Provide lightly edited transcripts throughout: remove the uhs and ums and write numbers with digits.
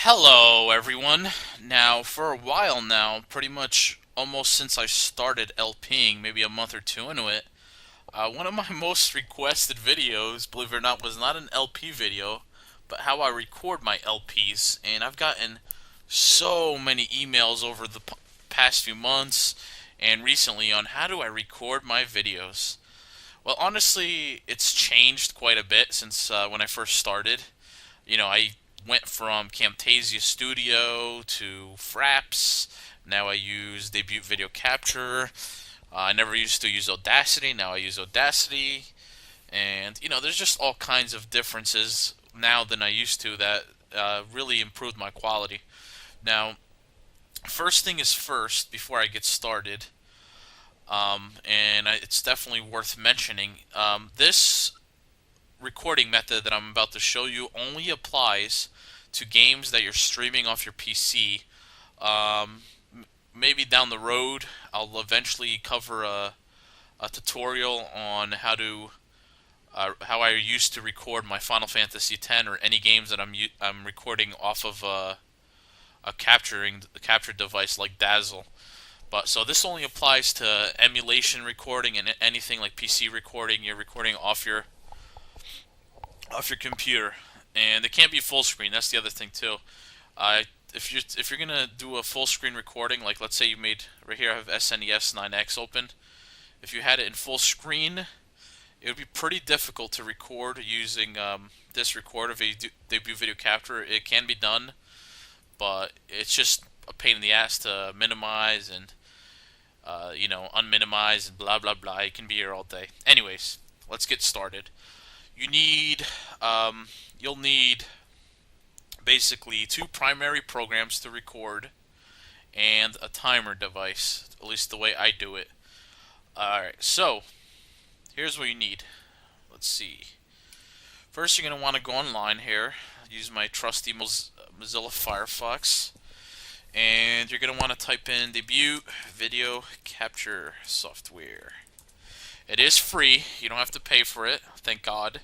Hello, everyone. Now, for a while now, pretty much almost since I started lping, maybe a month or two into it, one of my most requested videos, believe it or not, was not an LP video, but how I record my LPs. And I've gotten so many emails over the past few months and recently on how do I record my videos. Well, honestly, it's changed quite a bit since when I first started. I went from Camtasia Studio to Fraps. Now I use Debut Video Capture. I never used to use Audacity. Now I use Audacity. And, there's just all kinds of differences now than I used to that really improved my quality. Now, first thing is first, before I get started, it's definitely worth mentioning. This recording method that I'm about to show you only applies to games that you're streaming off your PC. Um, Maybe down the road, I'll eventually cover a tutorial on how I used to record my Final Fantasy X or any games that I'm recording off of a capture device like Dazzle. But so this only applies to emulation recording and anything like PC recording. You're recording off your computer, and it can't be full screen. That's the other thing too. If you're gonna do a full screen recording, like let's say you made right here, I have SNES 9X open. If you had it in full screen, it would be pretty difficult to record using this recorder debut video capture. It can be done, but it's just a pain in the ass to minimize and unminimize and blah blah blah. You can be here all day. Anyways, let's get started. You need you'll need basically two primary programs to record and a timer device, at least the way I do it. Alright, so here's what you need. Let's see. First, you're going to want to go online here, use my trusty Mozilla Firefox, and you're going to want to type in Debut Video Capture Software. It is free, you don't have to pay for it, thank God.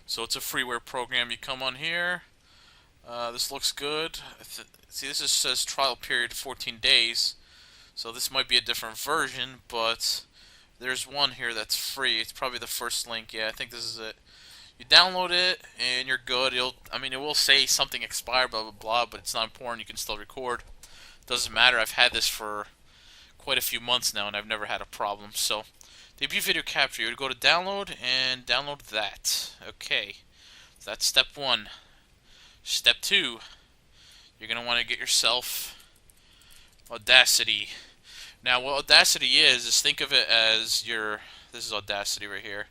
So it's a freeware program. You come on here. This looks good. See, this says trial period 14 days. So this might be a different version, but there's one here that's free. It's probably the first link. Yeah, I think this is it. You download it and you're good. It will say something expired, blah blah blah, but it's not important. You can still record. Doesn't matter. I've had this for quite a few months now, and I've never had a problem. So, debut video capture. You would go to download and download that. Okay, so that's step one. Step two, you're going to want to get yourself Audacity. Now, what Audacity is think of it as this is Audacity right here.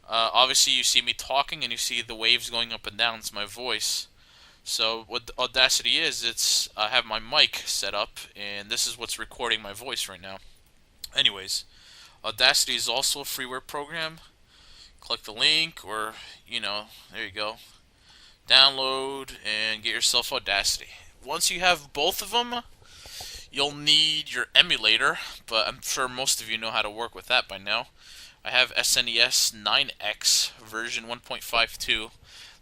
Obviously, you see me talking and you see the waves going up and down. It's my voice. So, what Audacity is, I have my mic set up, and this is what's recording my voice right now. Anyways, Audacity is also a freeware program. Click the link, or, there you go. Download and get yourself Audacity. Once you have both of them, you'll need your emulator, but I'm sure most of you know how to work with that by now. I have SNES 9X version 1.52.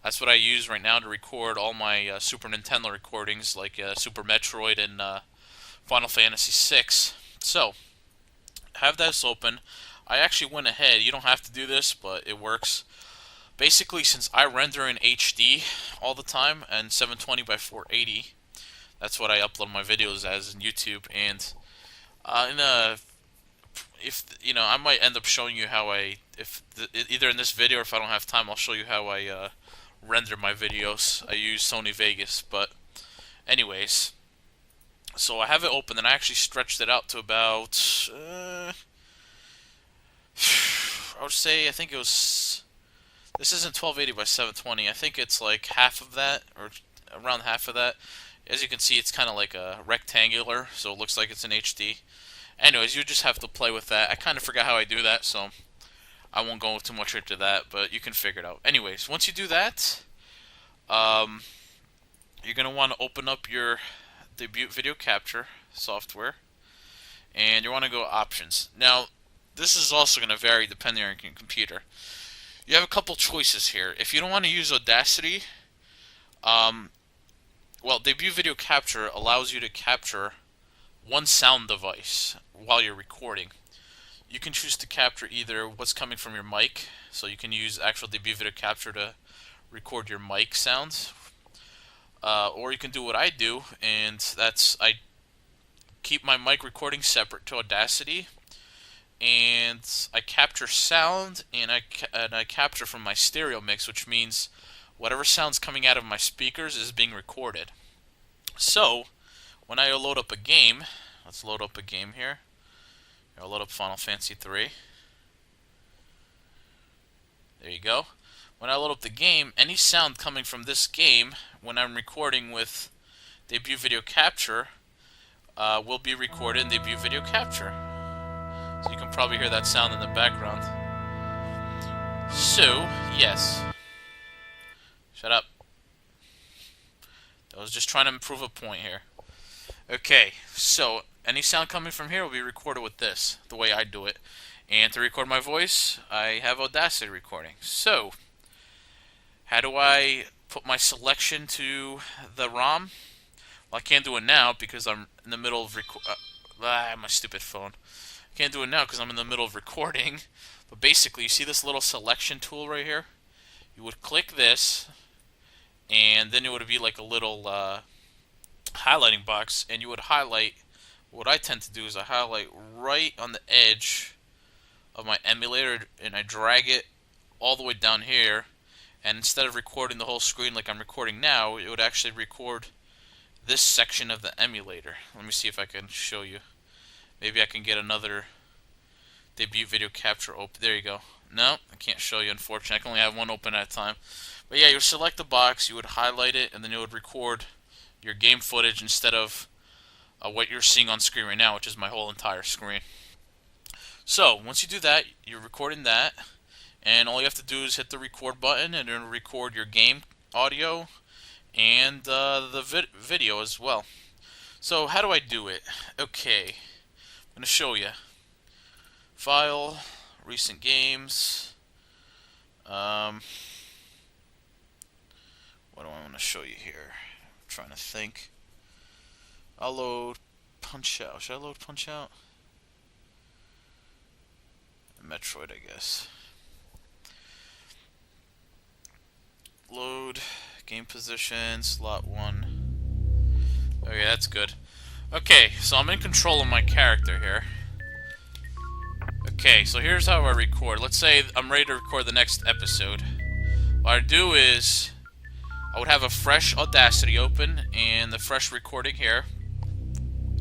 That's what I use right now to record all my Super Nintendo recordings, like Super Metroid and Final Fantasy VI. So, have this open. I actually went ahead. You don't have to do this, but it works. Basically, since I render in HD all the time and 720 by 480, that's what I upload my videos as in YouTube. And I might end up showing you how either in this video or if I don't have time, I'll show you how I render my videos. I use Sony Vegas, but anyways, so I have it open and I actually stretched it out to about I would say I think it was. This isn't 1280 by 720. I think it's like half of that, or around half of that. As you can see, it's kind of like a rectangular, so it looks like it's in HD. Anyways, you just have to play with that. I kind of forgot how I do that, so I won't go too much into that, but you can figure it out. Anyways, once you do that, you're going to want to open up your Debut Video Capture software, and you want to go Options. Now, this is also going to vary depending on your computer. You have a couple choices here. If you don't want to use Audacity, well, debut video capture allows you to capture one sound device while you're recording. You can choose to capture either what's coming from your mic, so you can use actual debut video capture to record your mic sounds, or you can do what I do, and that's I keep my mic recording separate to Audacity, and I capture sound, and I capture from my stereo mix, which means whatever sound's coming out of my speakers is being recorded. So when I load up a game, let's load up a game here. I'll load up Final Fantasy 3. There you go. When I load up the game, any sound coming from this game, when I'm recording with debut video capture, will be recorded in debut video capture. So you can probably hear that sound in the background. So, yes. Shut up. I was just trying to prove a point here. Okay, so any sound coming from here will be recorded with this, the way I do it. And to record my voice, I have Audacity recording. So, how do I put my selection to the ROM? Well, I can't do it now because I'm in the middle of my stupid phone. I can't do it now because I'm in the middle of recording. But basically, you see this little selection tool right here? You would click this, and then it would be like a little highlighting box, and you would highlight. What I tend to do is I highlight right on the edge of my emulator, and I drag it all the way down here, and instead of recording the whole screen like I'm recording now, it would actually record this section of the emulator. Let me see if I can show you. Maybe I can get another debut video capture open. There you go. No, I can't show you, unfortunately. I can only have one open at a time. But yeah, you would select the box, you would highlight it, and then it would record your game footage instead of what you're seeing on screen right now, which is my whole entire screen. So, once you do that, you're recording that, and all you have to do is hit the record button, and it'll record your game audio and the video as well. So, how do I do it? Okay, I'm going to show you. File, recent games. What do I want to show you here? I'm trying to think. I'll load Punch-Out. Should I load Punch-Out? Metroid, I guess. Load game position, slot 1. Okay, that's good. Okay, so I'm in control of my character here. Okay, so here's how I record. Let's say I'm ready to record the next episode. What I do is I would have a fresh Audacity open and the fresh recording here.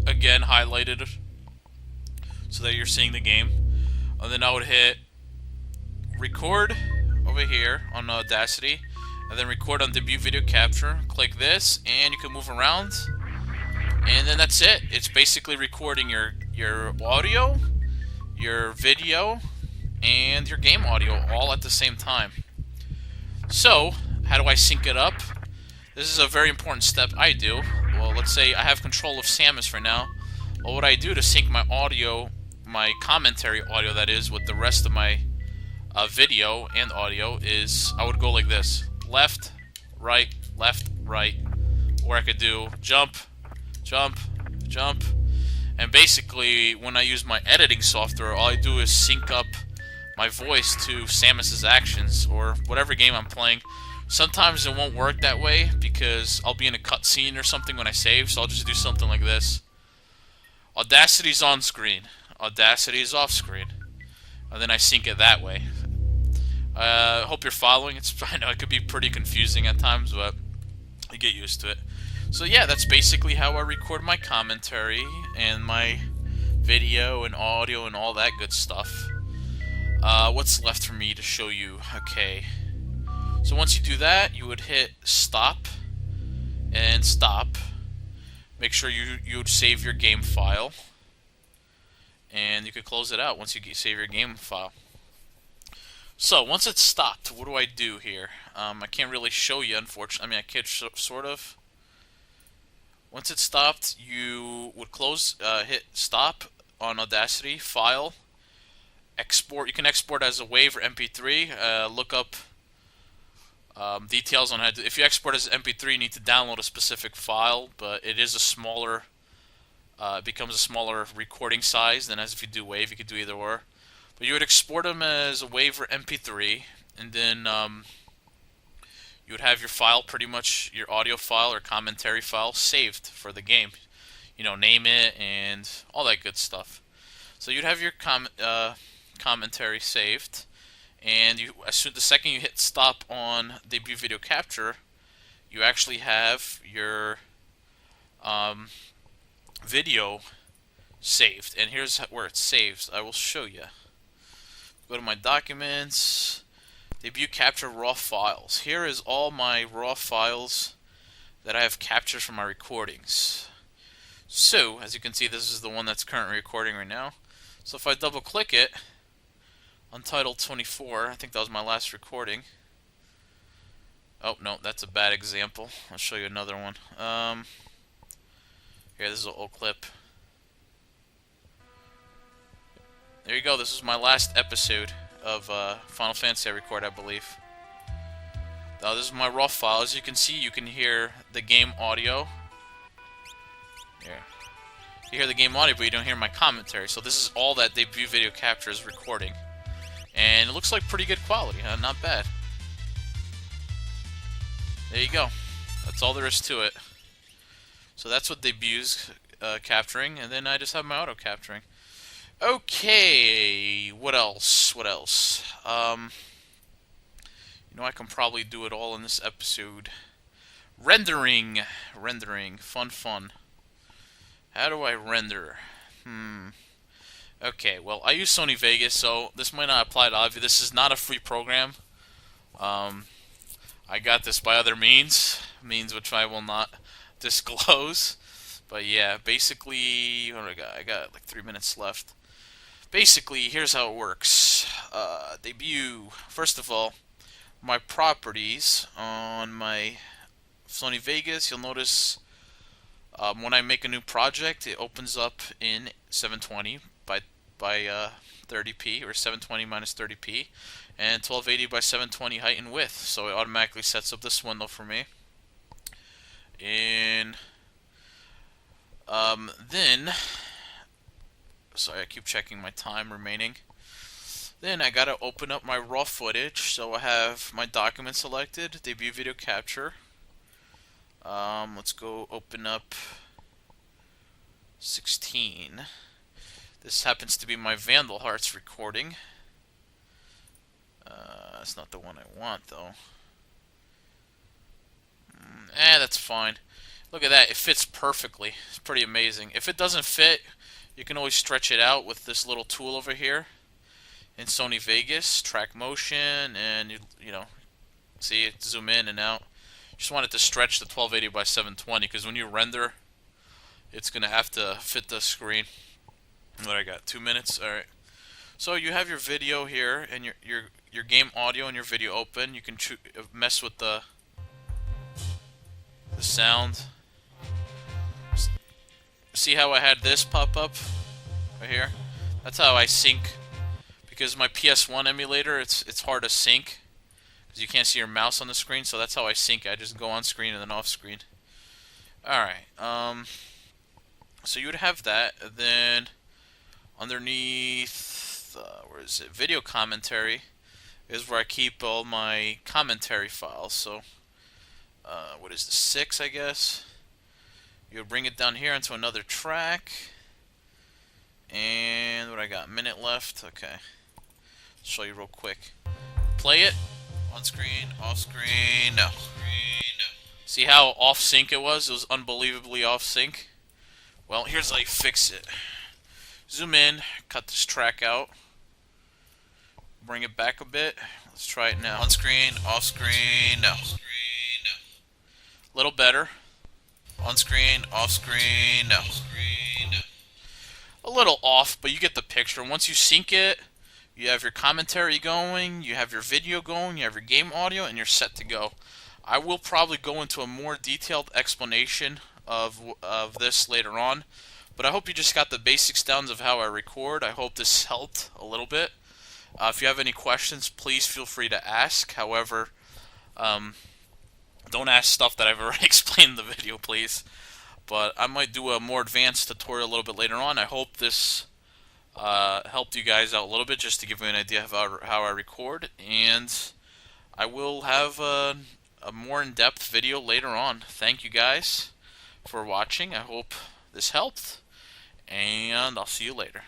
Again, highlighted so that you're seeing the game. And then I would hit record over here on Audacity, and then record on debut video capture. Click this, and you can move around, and then that's it. It's basically recording your audio, your video, and your game audio all at the same time. So, how do I sync it up? This is a very important step I do. Well, let's say I have control of Samus for now. Well, what I do to sync my audio, my commentary audio that is, with the rest of my video and audio is I would go like this. Left, right, or I could do jump, jump, jump. And basically, when I use my editing software, all I do is sync up my voice to Samus's actions or whatever game I'm playing. Sometimes it won't work that way because I'll be in a cutscene or something when I save, so I'll just do something like this. Audacity's on screen, Audacity is off screen, and then I sync it that way. I hope you're following. I know it could be pretty confusing at times, but you get used to it. So yeah, that's basically how I record my commentary and my video and audio and all that good stuff. What's left for me to show you? Okay. So once you do that, you would hit stop and stop. Make sure you would save your game file. And you could close it out once you save your game file. So, once it's stopped, what do I do here? I can't really show you, unfortunately. I mean, I could sort of. Once it's stopped, you would hit stop on Audacity, file, export. You can export as a WAV or MP3. Look up Details on how to, if you export as MP3, you need to download a specific file, but it is a smaller, it becomes a smaller recording size than as if you do WAV. You could do either or. But you would export them as a WAV or MP3, and then you would have your file, pretty much your audio file or commentary file, saved for the game. You know, name it and all that good stuff. So you'd have your commentary saved, and the second you hit stop on debut video capture, you actually have your video saved. And here's where it saves. I will show you. Go to my documents, debut capture raw files. Here is all my raw files that I have captured from my recordings. So, as you can see, this is the one that's currently recording right now. So if I double click it, Untitled 24, I think that was my last recording. Oh, no, that's a bad example. I'll show you another one. Here, this is an old clip. There you go, this is my last episode of Final Fantasy I recorded, I believe. Now, this is my raw file. As you can see, you can hear the game audio. Here. You hear the game audio, but you don't hear my commentary. So this is all that debut video capture is recording. And it looks like pretty good quality, not bad. There you go. That's all there is to it. So that's what debuts capturing, and then I just have my auto capturing. Okay, what else? What else? You know, I can probably do it all in this episode. Rendering, fun. How do I render? Okay, well, I use Sony Vegas, so this might not apply to all of you. This is not a free program. I got this by other means which I will not disclose. But yeah, basically, what do I got? I got like 3 minutes left. Basically, here's how it works. Debut. First of all, my properties on my Sony Vegas, you'll notice when I make a new project, it opens up in 720 by 30p, or 720 minus 30p, and 1280 by 720 height and width. So it automatically sets up this window for me. And then, sorry, I keep checking my time remaining. Then I gotta open up my raw footage. So I have my document selected, debut video capture. Let's go open up 16. This happens to be my Vandal Hearts recording. That's not the one I want, though. That's fine. Look at that, it fits perfectly. It's pretty amazing. If it doesn't fit, you can always stretch it out with this little tool over here in Sony Vegas, track motion, and you know, see it zoom in and out. Just want it to stretch the 1280 by 720, because when you render, it's gonna have to fit the screen. What I got? 2 minutes. All right. So you have your video here, and your game audio and your video open. You can mess with the sound. See how I had this pop up right here? That's how I sync. Because my PS1 emulator, it's hard to sync because you can't see your mouse on the screen. So that's how I sync. I just go on screen and then off screen. All right. So you would have that. And then underneath, where is it? Video commentary is where I keep all my commentary files. So what is this? 6, I guess. You'll bring it down here into another track. And what I got? Minute left. Okay. I'll show you real quick. Play it. On screen, off screen, no. See how off sync it was? It was unbelievably off sync. Well, here's how you fix it. Zoom in, cut this track out. Bring it back a bit. Let's try it now. On screen, off screen, no. A little better. On screen, off screen, no. A little off, but you get the picture. Once you sync it, you have your commentary going, you have your video going, you have your game audio, and you're set to go. I will probably go into a more detailed explanation of this later on, but I hope you just got the basics down of how I record. I hope this helped a little bit. If you have any questions, please feel free to ask. However, Don't ask stuff that I've already explained in the video, please. But I might do a more advanced tutorial a little bit later on. I hope this helped you guys out a little bit, just to give you an idea of how I record. And I will have a more in-depth video later on. Thank you guys for watching. I hope this helped, and I'll see you later.